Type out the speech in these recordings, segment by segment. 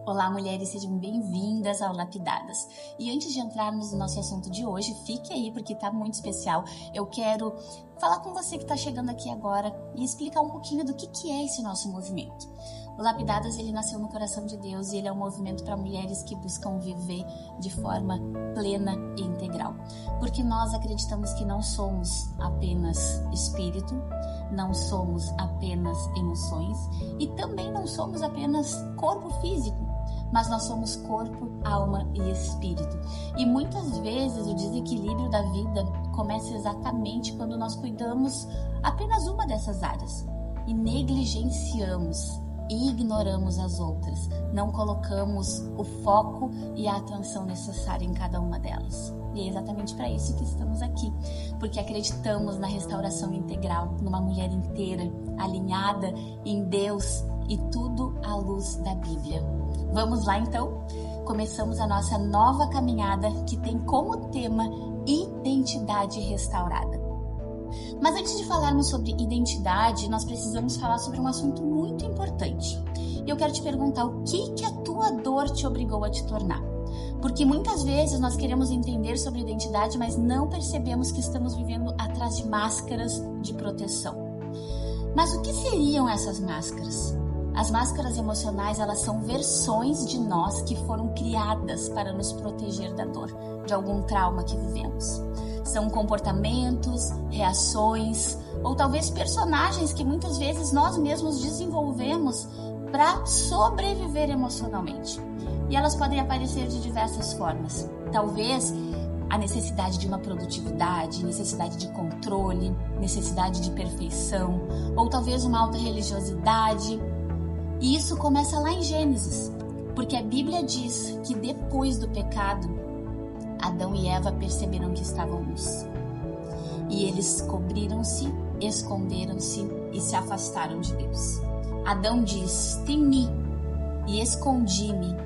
Olá, mulheres, sejam bem-vindas ao Lapidadas. E antes de entrarmos no nosso assunto de hoje, fique aí porque tá muito especial. Eu quero falar com você que tá chegando aqui agora e explicar um pouquinho do que é esse nosso movimento. O Lapidadas, ele nasceu no coração de Deus e ele é um movimento para mulheres que buscam viver de forma plena e integral. Porque nós acreditamos que não somos apenas espírito, não somos apenas emoções e também não somos apenas corpo físico, mas nós somos corpo, alma e espírito. E muitas vezes o desequilíbrio da vida começa exatamente quando nós cuidamos apenas uma dessas áreas e negligenciamos e ignoramos as outras, não colocamos o foco e a atenção necessária em cada uma delas. E é exatamente para isso que estamos aqui, porque acreditamos na restauração integral, numa mulher inteira, alinhada em Deus e tudo à luz da Bíblia. Vamos lá então? Começamos a nossa nova caminhada que tem como tema identidade restaurada. Mas antes de falarmos sobre identidade, nós precisamos falar sobre um assunto muito importante. E eu quero te perguntar o que a tua dor te obrigou a te tornar. Porque muitas vezes nós queremos entender sobre identidade, mas não percebemos que estamos vivendo atrás de máscaras de proteção. Mas o que seriam essas máscaras? As máscaras emocionais, elas são versões de nós que foram criadas para nos proteger da dor, de algum trauma que vivemos. São comportamentos, reações ou talvez personagens que muitas vezes nós mesmos desenvolvemos para sobreviver emocionalmente. E elas podem aparecer de diversas formas. Talvez a necessidade de uma produtividade, necessidade de controle, necessidade de perfeição, ou talvez uma alta religiosidade. E isso começa lá em Gênesis, porque a Bíblia diz que depois do pecado, Adão e Eva perceberam que estavam nus. E eles cobriram-se, esconderam-se e se afastaram de Deus. Adão diz: temi e escondi-me.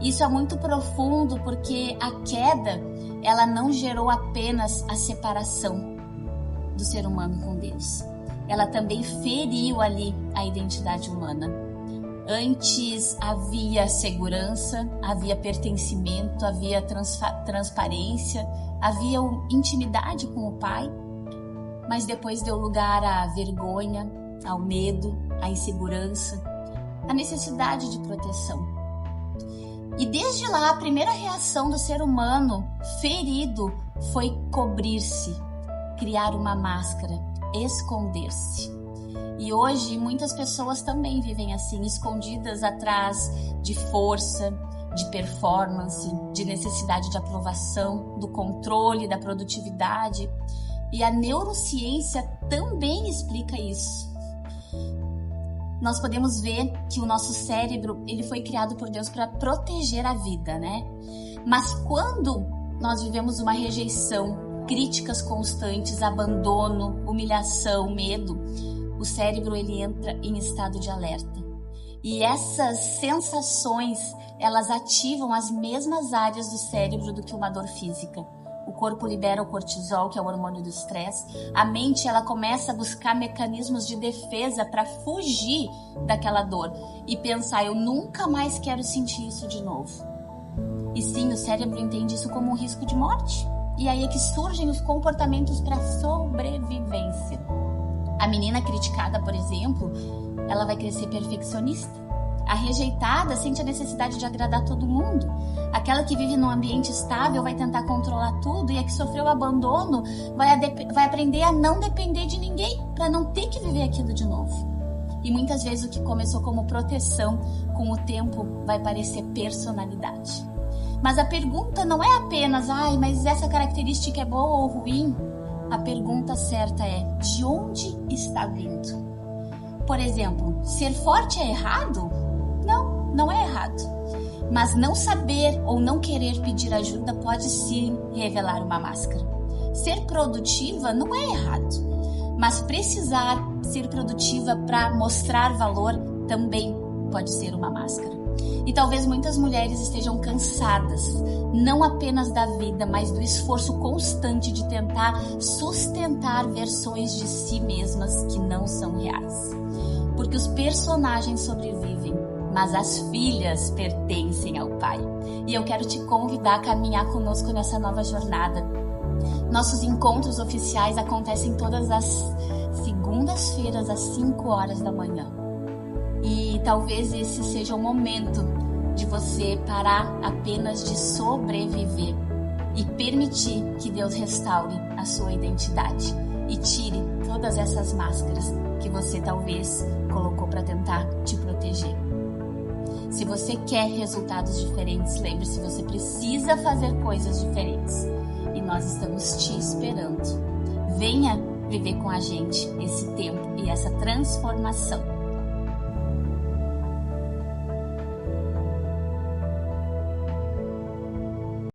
Isso é muito profundo porque a queda, ela não gerou apenas a separação do ser humano com Deus. Ela também feriu ali a identidade humana. Antes havia segurança, havia pertencimento, havia transparência, havia intimidade com o Pai, mas depois deu lugar à vergonha, ao medo, à insegurança, à necessidade de proteção. E desde lá, a primeira reação do ser humano ferido foi cobrir-se, criar uma máscara, esconder-se. E hoje muitas pessoas também vivem assim, escondidas atrás de força, de performance, de necessidade de aprovação, do controle, da produtividade. E a neurociência também explica isso. Nós podemos ver que o nosso cérebro, ele foi criado por Deus para proteger a vida, né? Mas quando nós vivemos uma rejeição, críticas constantes, abandono, humilhação, medo, o cérebro ele entra em estado de alerta. E essas sensações, elas ativam as mesmas áreas do cérebro do que uma dor física. O corpo libera o cortisol, que é o hormônio do estresse. A mente, ela começa a buscar mecanismos de defesa para fugir daquela dor e pensar: eu nunca mais quero sentir isso de novo. E sim, o cérebro entende isso como um risco de morte. E aí é que surgem os comportamentos para sobrevivência. A menina criticada, por exemplo, ela vai crescer perfeccionista. A rejeitada sente a necessidade de agradar todo mundo. Aquela que vive num ambiente estável vai tentar controlar tudo, e a que sofreu abandono vai aprender a não depender de ninguém para não ter que viver aquilo de novo. E muitas vezes o que começou como proteção, com o tempo vai parecer personalidade. Mas a pergunta não é apenas: mas essa característica é boa ou ruim? A pergunta certa é: de onde está vindo? Por exemplo, ser forte é errado? Não é errado. Mas não saber ou não querer pedir ajuda pode sim revelar uma máscara. Ser produtiva não é errado, mas precisar ser produtiva para mostrar valor também pode ser uma máscara. E talvez muitas mulheres estejam cansadas, não apenas da vida, mas do esforço constante de tentar sustentar versões de si mesmas que não são reais. Porque os personagens sobrevivem, mas as filhas pertencem ao Pai. E eu quero te convidar a caminhar conosco nessa nova jornada. Nossos encontros oficiais acontecem todas as segundas-feiras, às 5 horas da manhã. E talvez esse seja o momento de você parar apenas de sobreviver e permitir que Deus restaure a sua identidade e tire todas essas máscaras que você talvez colocou para tentar te proteger. Se você quer resultados diferentes, lembre-se, você precisa fazer coisas diferentes. E nós estamos te esperando. Venha viver com a gente esse tempo e essa transformação.